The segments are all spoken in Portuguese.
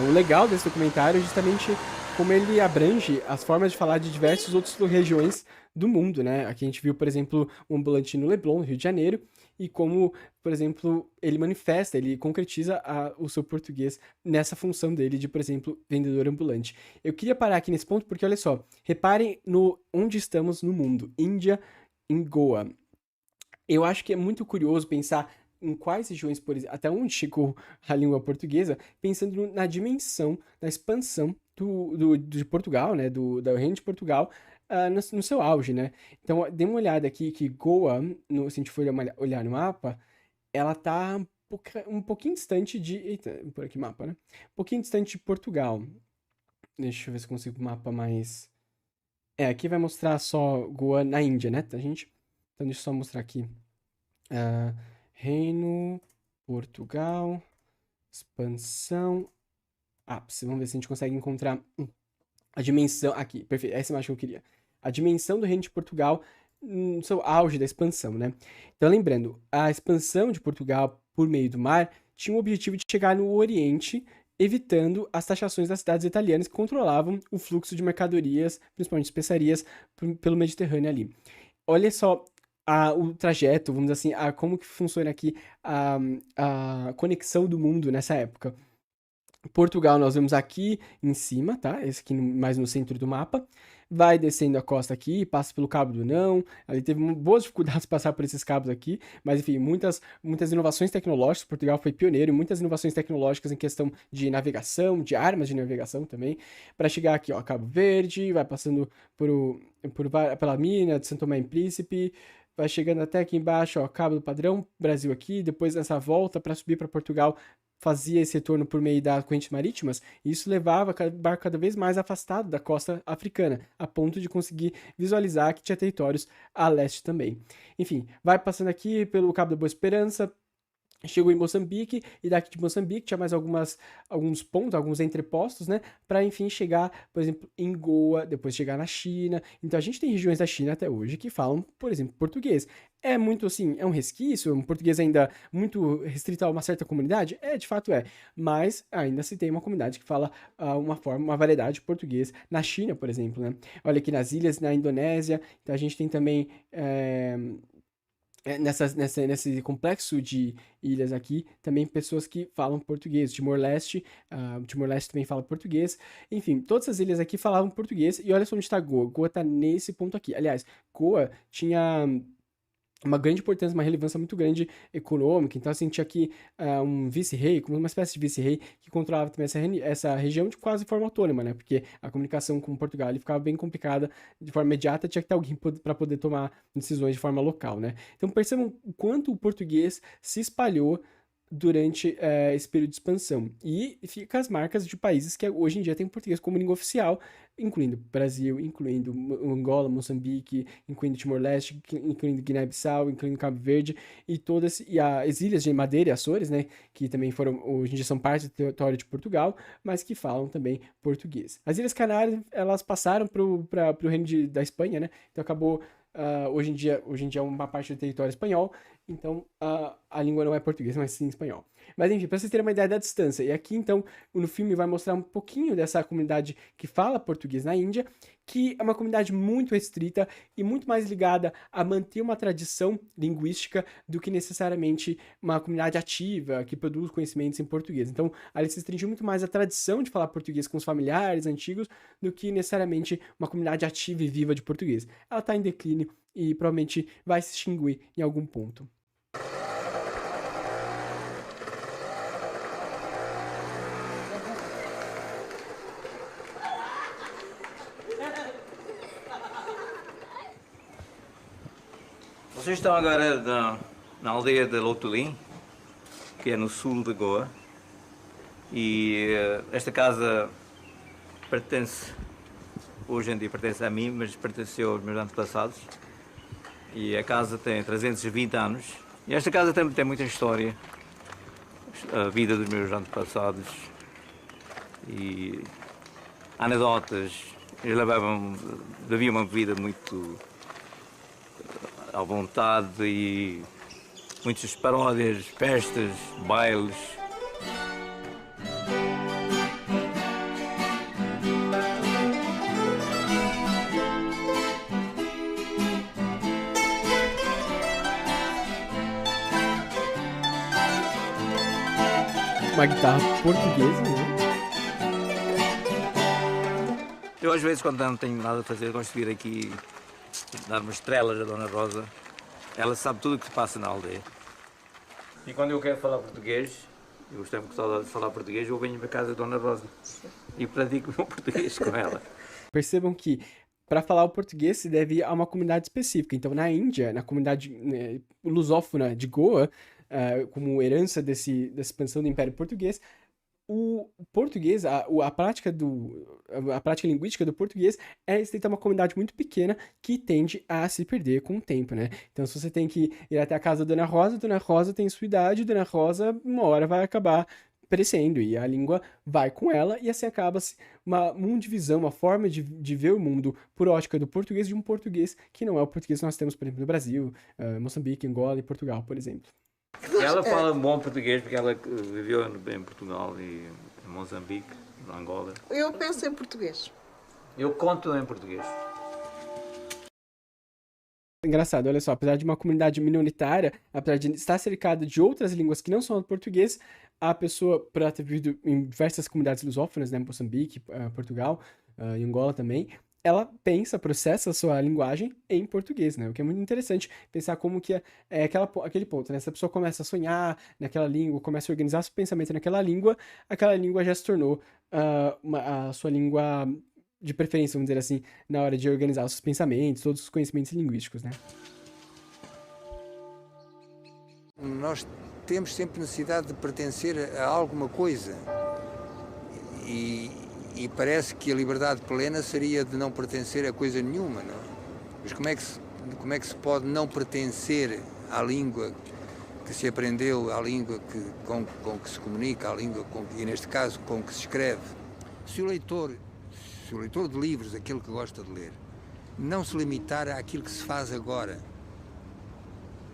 o legal desse documentário é justamente como ele abrange as formas de falar de diversas outras regiões do mundo, né? Aqui a gente viu, por exemplo, o ambulante no Leblon, no Rio de Janeiro, e como, por exemplo, ele manifesta, ele concretiza o seu português nessa função dele de, por exemplo, vendedor ambulante. Eu queria parar aqui nesse ponto porque, olha só, reparem no onde estamos no mundo. Índia, em Goa. Eu acho que é muito curioso pensar em quais regiões, por exemplo, até onde chegou a língua portuguesa, pensando na dimensão, na expansão de Portugal, né, do reino de Portugal, no seu auge, né? Então, ó, dê uma olhada aqui que Goa, se a gente for olhar no mapa, ela tá um pouquinho distante de... Eita, por aqui mapa, né? Um pouquinho distante de Portugal. Deixa eu ver se eu consigo um mapa mais... aqui vai mostrar só Goa na Índia, né, tá, gente? Então, deixa eu só mostrar aqui. Ah, Reino, Portugal, expansão, ápice. Vamos ver se a gente consegue encontrar a dimensão. Aqui, perfeito. Essa imagem que eu queria. A dimensão do Reino de Portugal no seu auge da expansão, né? Então, lembrando, a expansão de Portugal por meio do mar tinha o objetivo de chegar no Oriente, evitando as taxações das cidades italianas que controlavam o fluxo de mercadorias, principalmente especiarias, pelo Mediterrâneo ali. Olha só o trajeto, vamos dizer assim, como que funciona aqui a conexão do mundo nessa época. Portugal nós vemos aqui em cima, tá? Esse aqui mais no centro do mapa. Vai descendo a costa aqui, passa pelo Cabo do Não. Ali teve boas dificuldades de passar por esses cabos aqui, mas enfim, muitas inovações tecnológicas. Portugal foi pioneiro em muitas inovações tecnológicas em questão de navegação, de armas de navegação também, para chegar aqui, ó, Cabo Verde, vai passando pela mina de São Tomé e Príncipe, vai chegando até aqui embaixo, ó, Cabo do Padrão, Brasil aqui, depois essa volta para subir para Portugal, fazia esse retorno por meio das correntes marítimas, e isso levava o barco cada vez mais afastado da costa africana, a ponto de conseguir visualizar que tinha territórios a leste também. Enfim, vai passando aqui pelo Cabo da Boa Esperança, chegou em Moçambique, e daqui de Moçambique tinha mais alguns pontos, alguns entrepostos, né? Para enfim chegar, por exemplo, em Goa, depois chegar na China. Então a gente tem regiões da China até hoje que falam, por exemplo, português. É muito assim, é um resquício, um português ainda muito restrito a uma certa comunidade? É, de fato é. Mas ainda se tem uma comunidade que fala uma variedade de português. Na China, por exemplo, né? Olha aqui nas ilhas, na Indonésia. Então a gente tem também. Nesse complexo de ilhas aqui, também pessoas que falam português. Timor-Leste, Timor-Leste também fala português. Enfim, todas as ilhas aqui falavam português. E olha só onde está Goa. Goa está nesse ponto aqui. Aliás, Goa tinha uma grande importância, uma relevância muito grande econômica. Então, assim, tinha aqui um vice-rei, como uma espécie de vice-rei, que controlava também essa região de quase forma autônoma, né? Porque a comunicação com Portugal ali ficava bem complicada de forma imediata, tinha que ter alguém para poder tomar decisões de forma local, né? Então, percebam o quanto o português se espalhou durante esse período de expansão. E fica as marcas de países que hoje em dia têm o português como língua oficial, incluindo Brasil, incluindo Angola, Moçambique, incluindo Timor-Leste, incluindo Guiné-Bissau, incluindo Cabo Verde e as ilhas de Madeira e Açores, né, que também hoje em dia são parte do território de Portugal, mas que falam também português. As Ilhas Canárias, elas passaram para o reino da Espanha, né, então acabou hoje em dia é uma parte do território espanhol, então a língua não é português, mas sim espanhol. Mas enfim, para vocês terem uma ideia da distância. E aqui então, no filme vai mostrar um pouquinho dessa comunidade que fala português na Índia, que é uma comunidade muito restrita e muito mais ligada a manter uma tradição linguística do que necessariamente uma comunidade ativa que produz conhecimentos em português. Então, ali se restringiu muito mais a tradição de falar português com os familiares antigos do que necessariamente uma comunidade ativa e viva de português. Ela está em declínio e provavelmente vai se extinguir em algum ponto. Vocês estão agora na aldeia de Lotolim, que é no sul de Goa, e esta casa hoje em dia pertence a mim, mas pertenceu aos meus antepassados, e a casa tem 320 anos, e esta casa tem muita história, a vida dos meus antepassados, e anedotas. Eles viviam uma vida muito à vontade e muitas paródias, festas, bailes. uma guitarra portuguesa, né? Eu às vezes, quando não tenho nada a fazer, gosto de vir aqui dar umas estrelas à Dona Rosa. Ela sabe tudo o que se passa na aldeia. E quando eu quero falar português, eu estou muito saudade de falar português, eu venho para casa da Dona Rosa e pratico o meu português com ela. Percebam que para falar o português se deve a uma comunidade específica. Então, na Índia, na comunidade lusófona de Goa, como herança dessa expansão do Império Português, o português, a prática linguística do português é restrita a uma comunidade muito pequena que tende a se perder com o tempo, né? Então, se você tem que ir até a casa da Dona Rosa tem sua idade, Dona Rosa, uma hora vai acabar perecendo e a língua vai com ela e assim acaba-se uma mundivisão, uma forma de ver o mundo por ótica do português de um português que não é o português que nós temos, por exemplo, no Brasil, Moçambique, Angola e Portugal, por exemplo. Ela fala bom português porque ela viveu em Portugal e em Moçambique, em Angola. Eu penso em português. Eu conto em português. Engraçado, olha só, apesar de uma comunidade minoritária, apesar de estar cercada de outras línguas que não são o português, a pessoa, por ela ter vivido em diversas comunidades lusófonas, né, Moçambique, Portugal, e Angola também, ela processa a sua linguagem em português, né? O que é muito interessante pensar como que é aquele ponto, né? Se a pessoa começa a sonhar naquela língua, começa a organizar seu pensamento naquela língua, aquela língua já se tornou a sua língua de preferência, vamos dizer assim, na hora de organizar os seus pensamentos, todos os conhecimentos linguísticos, né? Nós temos sempre necessidade de pertencer a alguma coisa e parece que a liberdade plena seria de não pertencer a coisa nenhuma, não é? Mas como é que se pode não pertencer à língua que se aprendeu, à língua com que se comunica, à língua e neste caso com que se escreve? Se o leitor de livros, aquele que gosta de ler, não se limitar àquilo que se faz agora,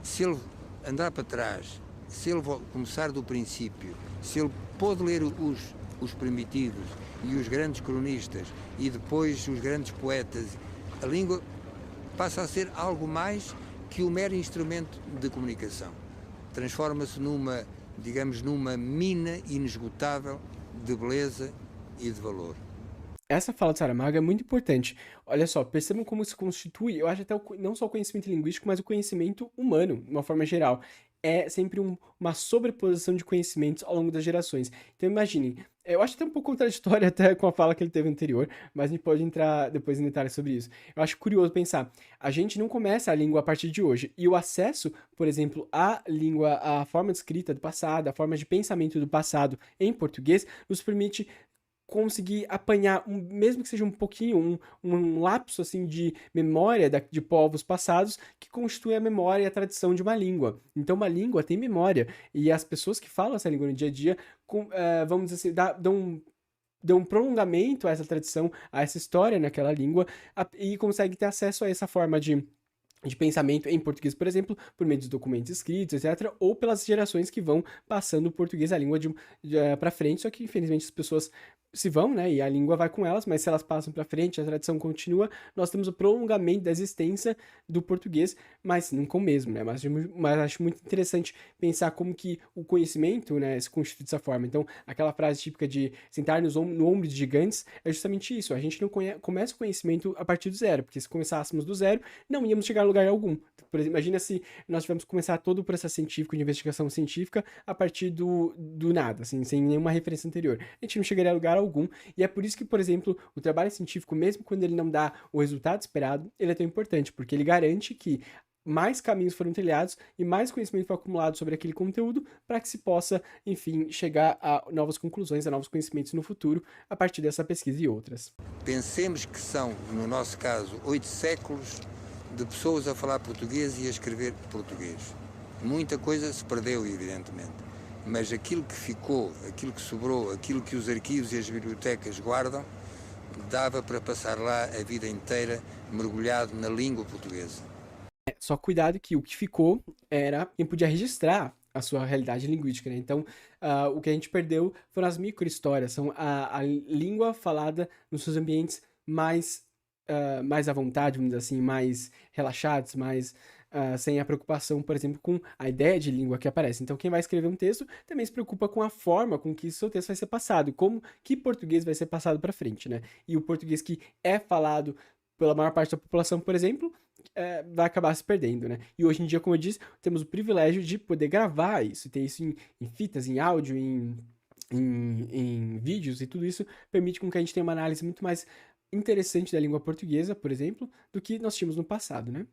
se ele andar para trás, se ele começar do princípio, se ele pôde ler os primitivos e os grandes cronistas e depois os grandes poetas, a língua passa a ser algo mais que o mero instrumento de comunicação. Transforma-se numa mina inesgotável de beleza e de valor. Essa fala de Saramago é muito importante. Olha só, percebam como se constitui, eu acho até não só o conhecimento linguístico, mas o conhecimento humano, de uma forma geral. É sempre uma sobreposição de conhecimentos ao longo das gerações. Então imaginem, eu acho até um pouco contraditório até com a fala que ele teve anterior, mas a gente pode entrar depois em detalhes sobre isso. Eu acho curioso pensar, a gente não começa a língua a partir de hoje, e o acesso, por exemplo, à língua, à forma de escrita do passado, à forma de pensamento do passado em português, nos permite conseguir apanhar, mesmo que seja um pouquinho, um lapso assim de memória de povos passados que constitui a memória e a tradição de uma língua. Então, uma língua tem memória, e as pessoas que falam essa língua no dia a dia, vamos dizer assim, dão um prolongamento a essa tradição, a essa história naquela língua, e consegue ter acesso a essa forma de pensamento em português, por exemplo, por meio dos documentos escritos, etc., ou pelas gerações que vão passando o português, a língua para frente, só que infelizmente as pessoas se vão, né, e a língua vai com elas, mas se elas passam para frente, a tradição continua, nós temos o prolongamento da existência do português, mas nunca o mesmo, né, mas acho muito interessante pensar como que o conhecimento, né, se constitui dessa forma. Então, aquela frase típica de sentar no ombro de gigantes é justamente isso, a gente não começa o conhecimento a partir do zero, porque se começássemos do zero, não íamos chegar a lugar algum. Por exemplo, imagina se nós tivéssemos que começar todo o processo científico de investigação científica a partir do nada, assim, sem nenhuma referência anterior. A gente não chegaria a lugar algum, e é por isso que, por exemplo, o trabalho científico, mesmo quando ele não dá o resultado esperado, ele é tão importante, porque ele garante que mais caminhos foram trilhados e mais conhecimento foi acumulado sobre aquele conteúdo para que se possa, enfim, chegar a novas conclusões, a novos conhecimentos no futuro a partir dessa pesquisa e outras. Pensemos que são, no nosso caso, 8 séculos de pessoas a falar português e a escrever português. Muita coisa se perdeu, evidentemente, mas aquilo que ficou, aquilo que sobrou, aquilo que os arquivos e as bibliotecas guardam, dava para passar lá a vida inteira mergulhado na língua portuguesa. Só cuidado que o que ficou era quem podia registrar a sua realidade linguística, né? Então, o que a gente perdeu foram as micro-histórias, são a língua falada nos seus ambientes mais à vontade, vamos dizer assim, mais relaxados, mais sem a preocupação, por exemplo, com a ideia de língua que aparece. Então, quem vai escrever um texto também se preocupa com a forma com que seu texto vai ser passado, como que português vai ser passado para frente, né? E o português que é falado pela maior parte da população, por exemplo, vai acabar se perdendo, né? E hoje em dia, como eu disse, temos o privilégio de poder gravar isso, ter isso em fitas, em áudio, em vídeos, e tudo isso permite com que a gente tenha uma análise muito mais interessante da língua portuguesa, por exemplo, do que nós tínhamos no passado, né?